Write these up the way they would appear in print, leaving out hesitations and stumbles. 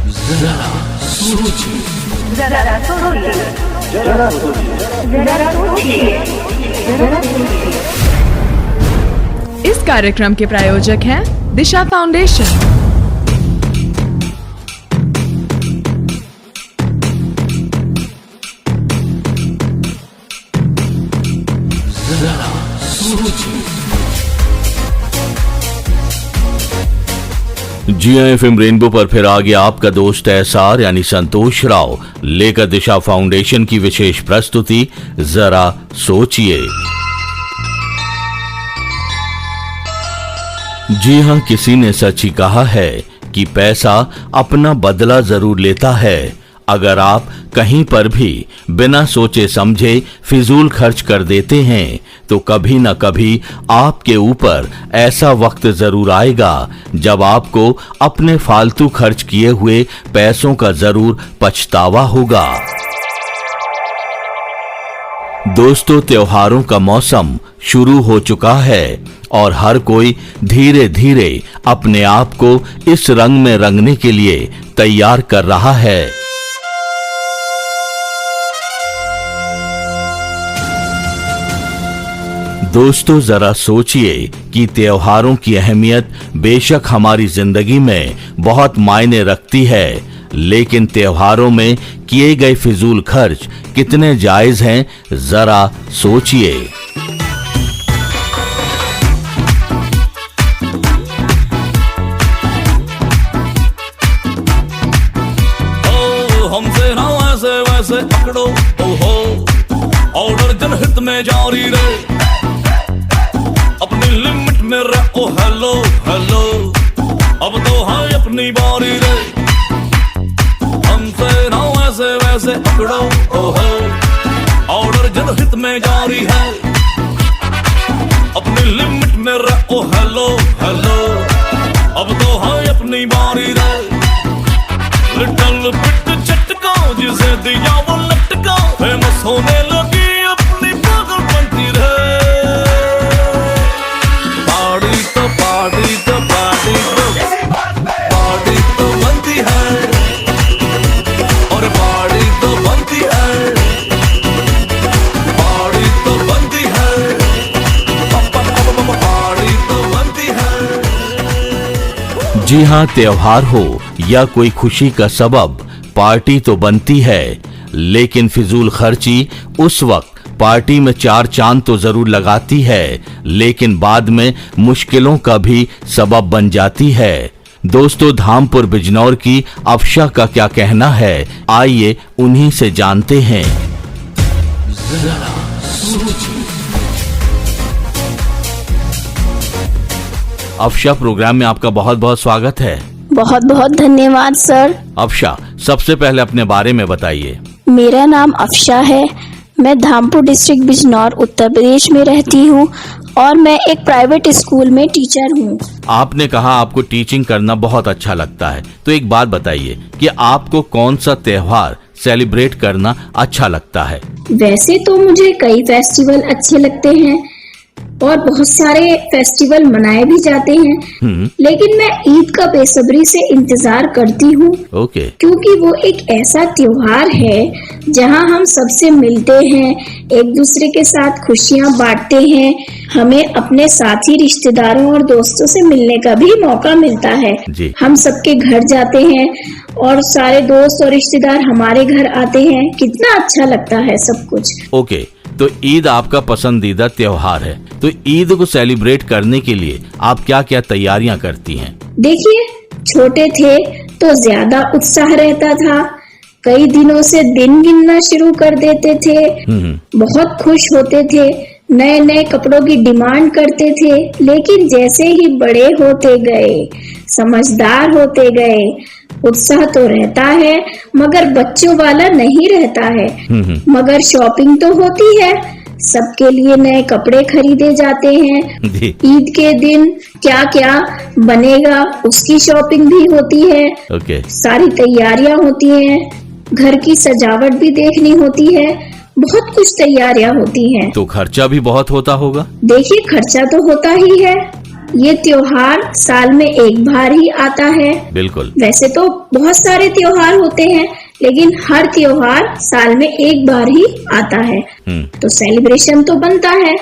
जरा सोचिए, जरा सोचिए, जरा सोचिए, जरा सोचिए, जरा सोचिए। इस कार्यक्रम के प्रायोजक हैं दिशा फाउंडेशन। जरा सोचिए। जी एफएम रेनबो पर फिर आ गया आपका दोस्त एसआर यानी संतोष राव लेकर दिशा फाउंडेशन की विशेष प्रस्तुति जरा सोचिए। जी हां, किसी ने सच ही कहा है कि पैसा अपना बदला जरूर लेता है। अगर आप कहीं पर भी बिना सोचे समझे फिजूल खर्च कर देते हैं तो कभी न कभी आपके ऊपर ऐसा वक्त जरूर आएगा जब आपको अपने फालतू खर्च किए हुए पैसों का जरूर पछतावा होगा। दोस्तों, त्योहारों का मौसम शुरू हो चुका है और हर कोई धीरे धीरे अपने आप को इस रंग में रंगने के लिए तैयार कर रहा है। दोस्तों, जरा सोचिए कि त्योहारों की अहमियत बेशक हमारी जिंदगी में बहुत मायने रखती है, लेकिन त्योहारों में किए गए फिजूल खर्च कितने जायज हैं, जरा सोचिए। हमसे ना वैसे वैसे पकड़ो, ओहो ऑर्डर जनहित में जारी रहे, अपनी लिमिट में रहो, हेलो हेलो अब तो है अपनी बारी रे। हमसे ना वैसे वैसे पकड़ो, ओहो ऑर्डर जनहित में जारी है, अपनी लिमिट में रहो, हेलो हेलो अब तो है अपनी बारी रे। लिटिल बिट झटका जिसे दिया वो लटका, फेमस होने लगी अपनी पागल बनती रहे। पार्टी तो पार्टी तो पार्टी तो पार्टी तो बनती है, और पार्टी तो बनती है, पार्टी तो बनती है, पार्टी तो बनती है। जी हां, त्योहार हो या कोई खुशी का सबब, पार्टी तो बनती है, लेकिन फिजूल खर्ची उस वक्त पार्टी में चार चांद तो जरूर लगाती है, लेकिन बाद में मुश्किलों का भी सबब बन जाती है। दोस्तों, धामपुर बिजनौर की अफशा का क्या कहना है, आइए उन्हीं से जानते हैं। जरा सोचिए। अफशा, प्रोग्राम में आपका बहुत बहुत स्वागत है। बहुत बहुत धन्यवाद सर। अफशा, सबसे पहले अपने बारे में बताइए। मेरा नाम अफशा है, मैं धामपुर डिस्ट्रिक्ट बिजनौर उत्तर प्रदेश में रहती हूँ और मैं एक प्राइवेट स्कूल में टीचर हूँ। आपने कहा आपको टीचिंग करना बहुत अच्छा लगता है, तो एक बात बताइए कि आपको कौन सा त्योहार सेलिब्रेट करना अच्छा लगता है? वैसे तो मुझे कई फेस्टिवल अच्छे लगते हैं और बहुत सारे फेस्टिवल मनाए भी जाते हैं, लेकिन मैं ईद का बेसब्री से इंतजार करती हूँ। ओके। क्योंकि वो एक ऐसा त्योहार है जहाँ हम सबसे मिलते हैं, एक दूसरे के साथ खुशियाँ बांटते हैं, हमें अपने साथी रिश्तेदारों और दोस्तों से मिलने का भी मौका मिलता है। हम सबके घर जाते हैं और सारे दोस्त और रिश्तेदार हमारे घर आते हैं, कितना अच्छा लगता है सब कुछ। ओके, तो ईद आपका पसंदीदा त्योहार है, तो ईद को सेलिब्रेट करने के लिए आप क्या क्या तैयारियां करती हैं? देखिए, छोटे थे तो ज्यादा उत्साह रहता था, कई दिनों से दिन गिनना शुरू कर देते थे, बहुत खुश होते थे, नए नए कपड़ों की डिमांड करते थे, लेकिन जैसे ही बड़े होते गए, समझदार होते गए, उत्साह तो रहता है मगर बच्चों वाला नहीं रहता है। मगर शॉपिंग तो होती है, सबके लिए नए कपड़े खरीदे जाते हैं। ईद के दिन क्या क्या बनेगा उसकी शॉपिंग भी होती है। सारी तैयारियां होती हैं, घर की सजावट भी देखनी होती है, बहुत कुछ तैयारियां होती हैं। तो खर्चा भी बहुत होता होगा? देखिए, खर्चा तो होता ही है, ये त्योहार साल में एक बार ही आता है। बिल्कुल। वैसे तो बहुत सारे त्योहार होते हैं, लेकिन हर त्योहार साल में एक बार ही आता है, तो सेलिब्रेशन तो बनता है।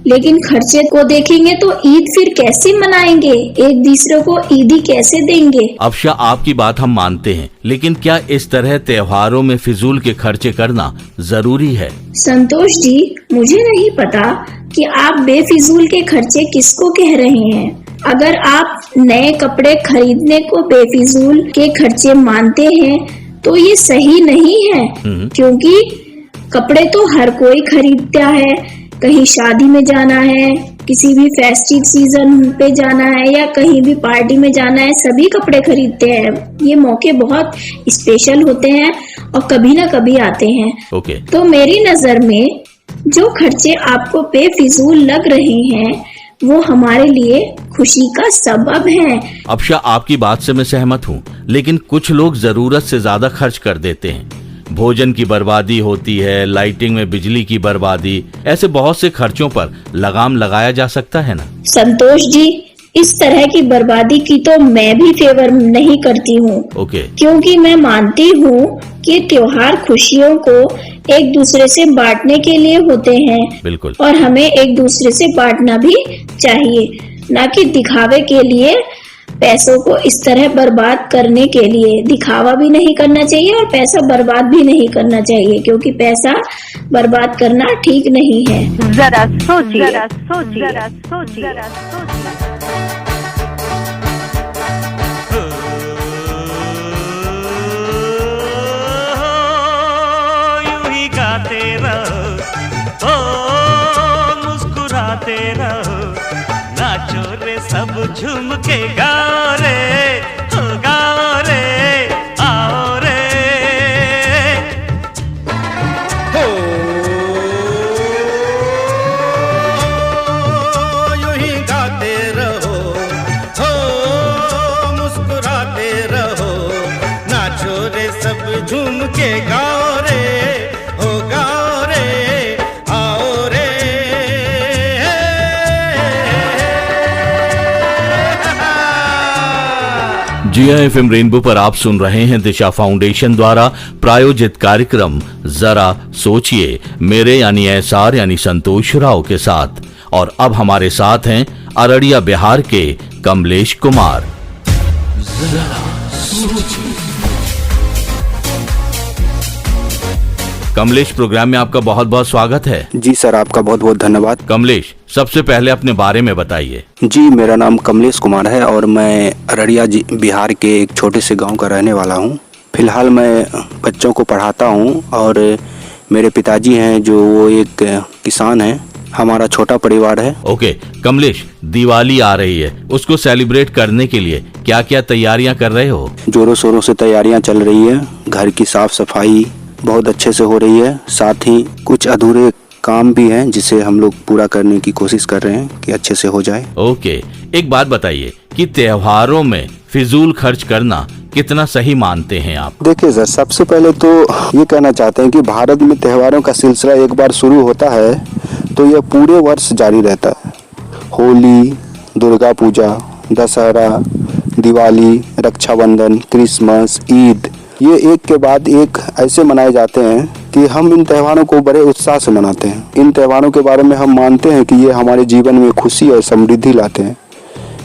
लेकिन खर्चे को देखेंगे तो ईद फिर कैसे मनाएंगे, एक दूसरे को ईदी कैसे देंगे? अफशा, आपकी बात हम मानते हैं, लेकिन क्या इस तरह त्योहारों में फिजूल के खर्चे करना जरूरी है? संतोष जी, मुझे नहीं पता कि आप बेफिजूल के खर्चे किसको कह रहे हैं। अगर आप नए कपड़े खरीदने को बेफिजूल के खर्चे मानते हैं तो ये सही नहीं है, क्योंकि कपड़े तो हर कोई खरीदता है। कहीं शादी में जाना है, किसी भी फेस्टिव सीजन पे जाना है या कहीं भी पार्टी में जाना है, सभी कपड़े खरीदते हैं। ये मौके बहुत स्पेशल होते हैं और कभी ना कभी आते हैं। ओके। तो मेरी नजर में जो खर्चे आपको बेफिजूल लग रहे हैं वो हमारे लिए खुशी का सबब है। अफशा, आपकी बात से मैं सहमत हूँ, लेकिन कुछ लोग जरूरत से ज्यादा खर्च कर देते हैं। भोजन की बर्बादी होती है, लाइटिंग में बिजली की बर्बादी, ऐसे बहुत से खर्चों पर लगाम लगाया जा सकता है ना? संतोष जी, इस तरह की बर्बादी की तो मैं भी फेवर नहीं करती हूँ। ओके। क्योंकि मैं मानती हूँ कि त्योहार खुशियों को एक दूसरे से बांटने के लिए होते हैं। बिल्कुल। और हमें एक दूसरे से बांटना भी चाहिए, न कि दिखावे के लिए पैसों को इस तरह बर्बाद करने के लिए। दिखावा भी नहीं करना चाहिए और पैसा बर्बाद भी नहीं करना चाहिए, क्योंकि पैसा बर्बाद करना ठीक नहीं है। जरा सोचिए, जरा सोचिए, जरा सोचिए, जरा सोचिए। यूं ही गाते रहो, मुस्कुराते रहो, नाचो रे सब झूम के गाओ रे, गाओ रे, आओ रे। हो यूं ही गाते रहो, मुस्कुराते रहो, नाचो रे सब झूम के गाओ रे, गाओ रे, आओ रे। जिया एफएम रेनबो पर आप सुन रहे हैं दिशा फाउंडेशन द्वारा प्रायोजित कार्यक्रम जरा सोचिए, मेरे यानी एसआर यानी संतोष राव के साथ। और अब हमारे साथ हैं अररिया बिहार के कमलेश कुमार। जरा सोचिए। कमलेश, प्रोग्राम में आपका बहुत बहुत स्वागत है। जी सर, आपका बहुत बहुत धन्यवाद। कमलेश, सबसे पहले अपने बारे में बताइए। जी, मेरा नाम कमलेश कुमार है और मैं अररिया बिहार के एक छोटे से गांव का रहने वाला हूं। फिलहाल मैं बच्चों को पढ़ाता हूं और मेरे पिताजी हैं जो वो एक किसान हैं। हमारा छोटा परिवार है। ओके कमलेश, दिवाली आ रही है, उसको सेलिब्रेट करने के लिए क्या क्या तैयारियां कर रहे हो? जोरों शोरों से तैयारियां चल रही है। घर की साफ सफाई बहुत अच्छे से हो रही है, साथ ही कुछ अधूरे काम भी हैं जिसे हम लोग पूरा करने की कोशिश कर रहे हैं कि अच्छे से हो जाए। ओके, एक बात बताइए कि त्योहारों में फिजूल खर्च करना कितना सही मानते हैं आप? देखिए सर, सबसे पहले तो ये कहना चाहते हैं कि भारत में त्योहारों का सिलसिला एक बार शुरू होता है तो यह पूरे वर्ष जारी रहता है। होली, दुर्गा पूजा, दशहरा, दिवाली, रक्षाबंधन, क्रिसमस, ईद, ये एक के बाद एक ऐसे मनाए जाते हैं कि हम इन त्योहारों को बड़े उत्साह से मनाते हैं। इन त्योहारों के बारे में हम मानते हैं कि ये हमारे जीवन में खुशी और समृद्धि लाते हैं,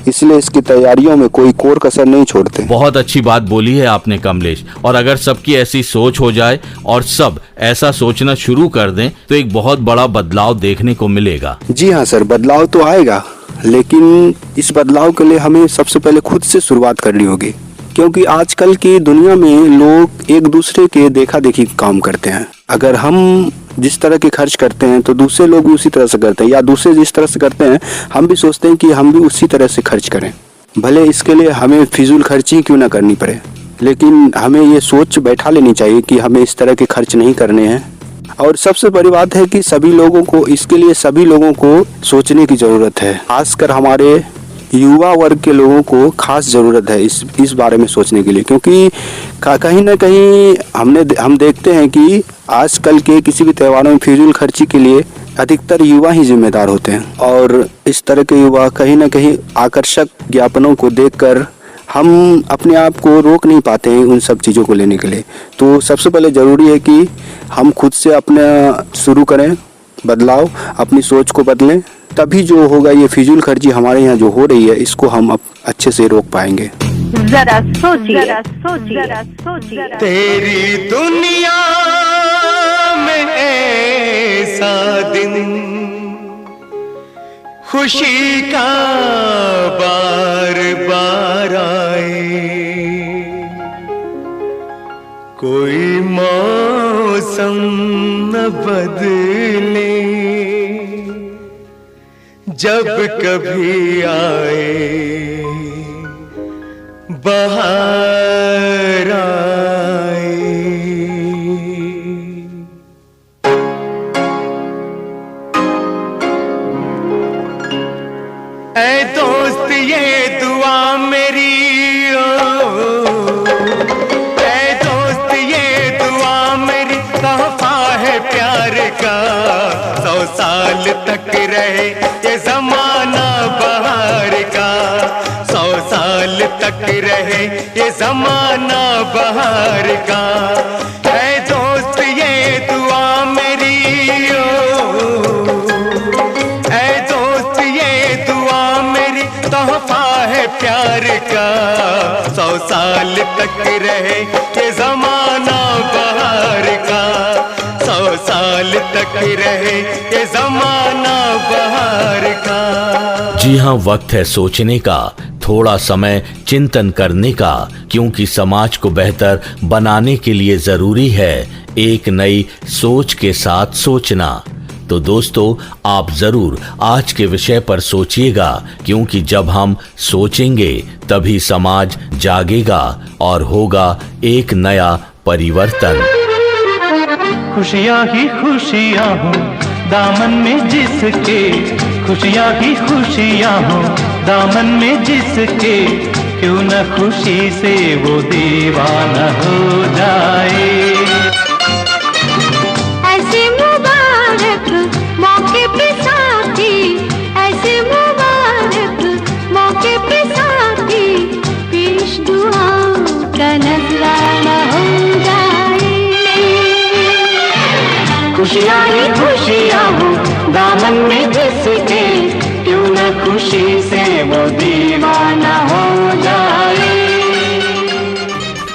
इसलिए इसकी तैयारियों में कोई कोर कसर नहीं छोड़ते। बहुत अच्छी बात बोली है आपने कमलेश, और अगर सबकी ऐसी सोच हो जाए और सब ऐसा सोचना शुरू कर दें तो एक बहुत बड़ा बदलाव देखने को मिलेगा। जी हाँ सर, बदलाव तो आएगा, लेकिन इस बदलाव के लिए हमें सबसे पहले खुद से शुरुआत करनी होगी, क्योंकि आजकल की दुनिया में लोग एक दूसरे के देखा देखी काम करते हैं। अगर हम जिस तरह के खर्च करते हैं तो दूसरे लोग भी उसी तरह से करते हैं, या दूसरे जिस तरह से करते हैं हम भी सोचते हैं कि हम भी उसी तरह से खर्च करें, भले इसके लिए हमें फिजूल खर्ची क्यों ना करनी पड़े। लेकिन हमें ये सोच बैठा लेनी चाहिए कि हमें इस तरह के खर्च नहीं करने हैं। और सबसे बड़ी बात है कि सभी लोगों को इसके लिए सभी लोगों को सोचने की जरूरत है, खासकर हमारे युवा वर्ग के लोगों को खास जरूरत है इस बारे में सोचने के लिए, क्योंकि कहीं ना कहीं हम देखते हैं कि आजकल के किसी भी त्योहारों में फिजूल खर्ची के लिए अधिकतर युवा ही जिम्मेदार होते हैं और इस तरह के युवा कहीं ना कहीं आकर्षक ज्ञापनों को देखकर हम अपने आप को रोक नहीं पाते हैं उन सब चीज़ों को लेने के लिए। तो सबसे पहले ज़रूरी है कि हम खुद से अपना शुरू करें बदलाव, अपनी सोच को बदलें, तभी जो होगा ये फिजूल खर्ची हमारे यहाँ जो हो रही है इसको हम अब अच्छे से रोक पाएंगे। जरा सोचिए तेरी दुनिया में ऐसा दिन खुशी का बार बार आए, कोई मौसम न बदले, जब कभी आए बाहर आए। ऐ दोस्त ये दुआ मेरी, ऐ दोस्त ये दुआ मेरी, तोहफा है प्यार का, 100 साल तक रहे ये जमाना बहार का, 100 साल तक रहे ये जमाना बहार का। ऐ दोस्त ये दुआ मेरी, ऐ दोस्त ये दुआ मेरी, तोहफा है प्यार का, 100 साल तक रहे ये जमाना बहार का, 100 साल तक रहे ये जमाना बहार का। जी हाँ, वक्त है सोचने का, थोड़ा समय चिंतन करने का, क्योंकि समाज को बेहतर बनाने के लिए जरूरी है एक नई सोच के साथ सोचना। तो दोस्तों, आप जरूर आज के विषय पर सोचिएगा, क्योंकि जब हम सोचेंगे तभी समाज जागेगा और होगा एक नया परिवर्तन। खुशियाँ ही खुशियाँ हो दामन में जिसके, खुशियाँ ही खुशियाँ हो दामन में जिसके, क्यों न खुशी से वो दीवाना हो जाए। ऐसे मुबारक मौके पे साथी, ऐसे मुबारक मौके पे साथी, पेश दुआओं का नजराना हो जाए। खुशियाँ ही खुशियाँ हो दामन में जिसके, क्यों न खुशी से वो दीवाना हो जाए।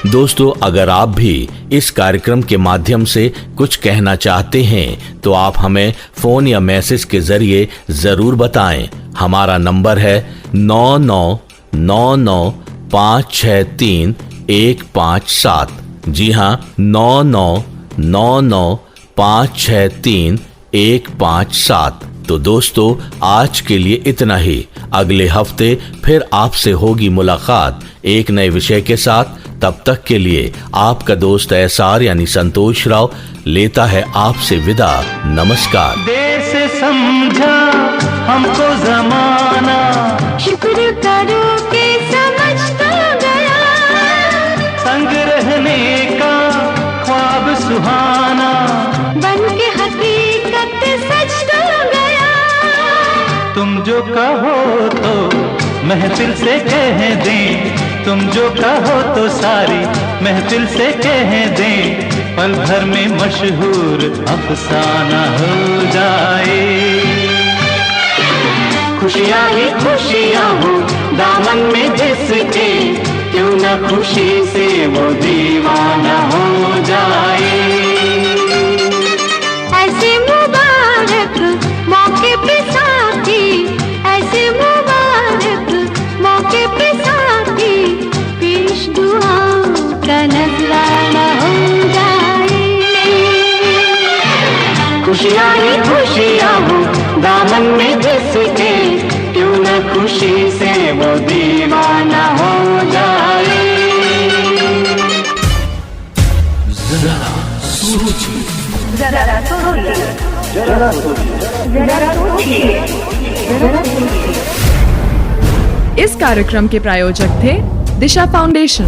दोस्तों, अगर आप भी इस कार्यक्रम के माध्यम से कुछ कहना चाहते हैं तो आप हमें फोन या मैसेज के जरिए जरूर बताएं। हमारा नंबर है 9999563157। जी हाँ, 9999563157। तो दोस्तों, आज के लिए इतना ही। अगले हफ्ते फिर आपसे होगी मुलाकात एक नए विषय के साथ। तब तक के लिए आपका दोस्त एसआर यानी संतोष राव लेता है आपसे विदा। नमस्कार। देर से समझा हमको जमाना, शुक्र करो कि समझ तो गया, संग रहने का ख्वाब सुहाना, बन के हकीकत सच तो गया। तुम जो कहो तो महफिल से कह दें, तुम जो कहो तो सारी महफिल से कह दें, पल भर में मशहूर अफसाना हो जाए। खुशियाँ ही खुशियाँ हो दामन में जिसके, क्यों न खुशी से वो दीवाना हो जाए। ऐसे मुबारक मौके पे साथी, ऐसे मुबारक मौके पे साथी, पेश दुआओं का नजराना हो जाए। खुशियाँ ही खुशियाँ हो दामन में जिसके, क्यों न खुशी से वो दीवाना हो जाए। जरा सोचिए इस कार्यक्रम के प्रायोजक थे दिशा फाउंडेशन।